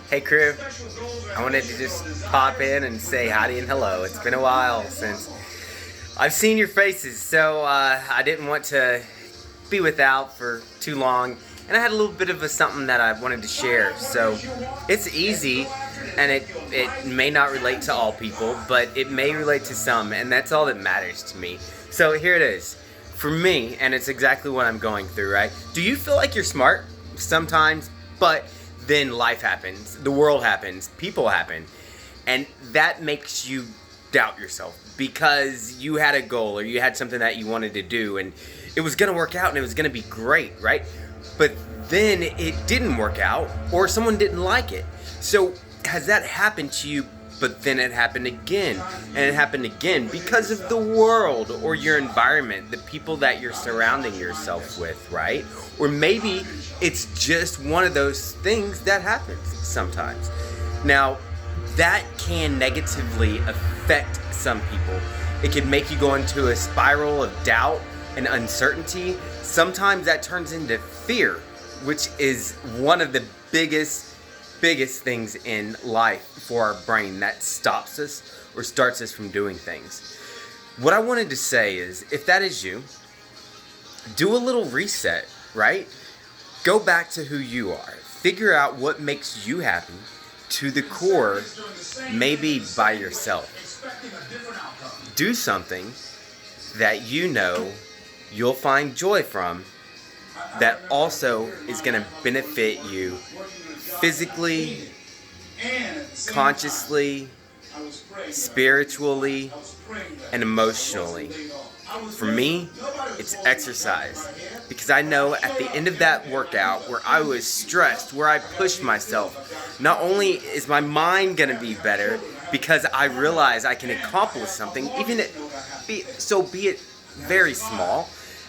Hey crew, I wanted to just pop in and say howdy and hello. It's been a while since I've seen your faces, so I didn't want to be without for too long, and I had a little bit of something that I wanted to share. So it's easy, and it may not relate to all people, but it may relate to some, and that's all that matters to me. So here it is. For me, and it's exactly what I'm going through, right? Do you feel like you're smart? Sometimes, but then life happens, the world happens, people happen, and that makes you doubt yourself because you had a goal or you had something that you wanted to do and it was going to work out and it was going to be great, right? But then it didn't work out or someone didn't like it. So has that happened to you? But then it happened again, and it happened again because of the world or your environment, the people that you're surrounding yourself with, right? Or maybe it's just one of those things that happens sometimes. Now, that can negatively affect some people. It can make you go into a spiral of doubt and uncertainty. Sometimes that turns into fear, which is one of the biggest things in life for our brain that stops us or starts us from doing things. What I wanted to say is, if that is you, do a little reset, right? Go back to who you are. Figure out what makes you happy to the core, maybe by yourself. Do something that you know you'll find joy from that also is going to benefit you physically, consciously, spiritually, and emotionally. For me, it's exercise. Because I know at the end of that workout where I was stressed, where I pushed myself, not only is my mind going to be better because I realize I can accomplish something, even be it very small,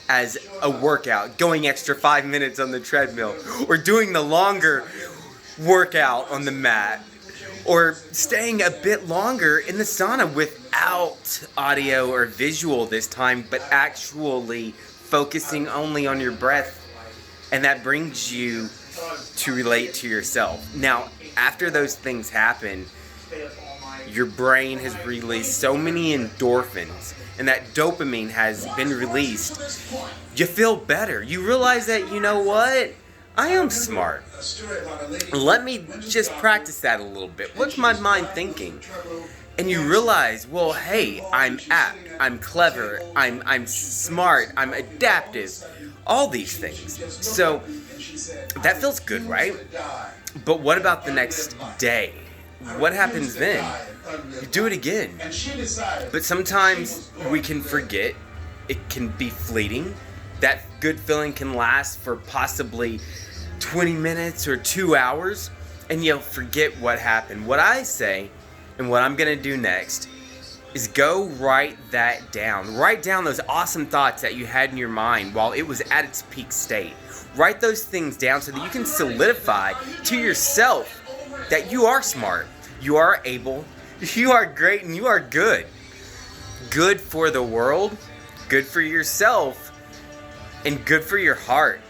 as a workout, going extra 5 minutes on the treadmill, or doing the longer workout on the mat, or staying a bit longer in the sauna without audio or visual this time, but actually focusing only on your breath, and that brings you to relate to yourself. Now, after those things happen, your brain has released so many endorphins, and that dopamine has been released. You feel better. You realize that, you know what? I am smart. Let me just practice that a little bit. What's my mind thinking? And you realize, well, hey, I'm apt, I'm clever, I'm smart, I'm adaptive, all these things. So that feels good, right? But what about the next day? What happens then? You do it again. But sometimes we can forget. It can be fleeting. That good feeling can last for possibly 20 minutes or 2 hours, and you'll forget what happened. What I say, and what I'm going to do next, is go write that down. Write down those awesome thoughts that you had in your mind while it was at its peak state. Write those things down so that you can solidify to yourself that you are smart, you are able, you are great, and you are good. Good for the world, good for yourself, and good for your heart.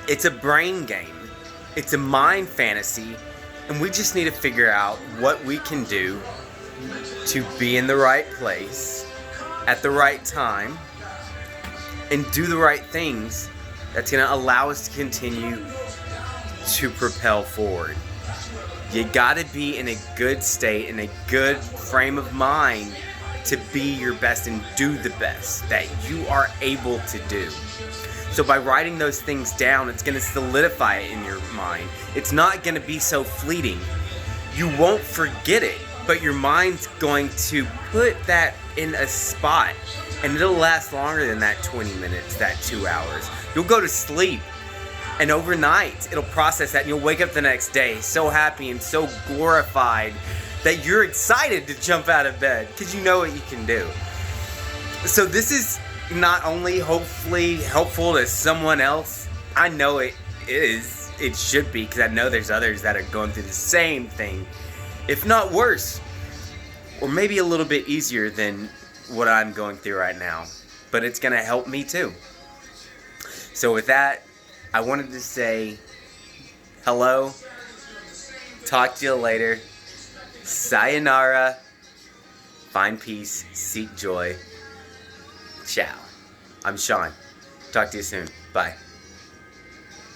It's a brain game. It's a mind fantasy, and we just need to figure out what we can do to be in the right place at the right time and do the right things that's going to allow us to continue to propel forward. You got to be in a good state, in a good frame of mind to be your best and do the best that you are able to do. So by writing those things down, it's going to solidify it in your mind. It's not going to be so fleeting. You won't forget it, but your mind's going to put that in a spot, and it'll last longer than that 20 minutes, that 2 hours. You'll go to sleep, and overnight, it'll process that, and you'll wake up the next day so happy and so glorified that you're excited to jump out of bed because you know what you can do. So this is not only hopefully helpful to someone else, I know it is, it should be, because I know there's others that are going through the same thing, if not worse, or maybe a little bit easier than what I'm going through right now, but it's going to help me too. So with that, I wanted to say hello. Talk to you later. Sayonara. Find peace. Seek joy. Ciao. I'm Sean. Talk to you soon. Bye.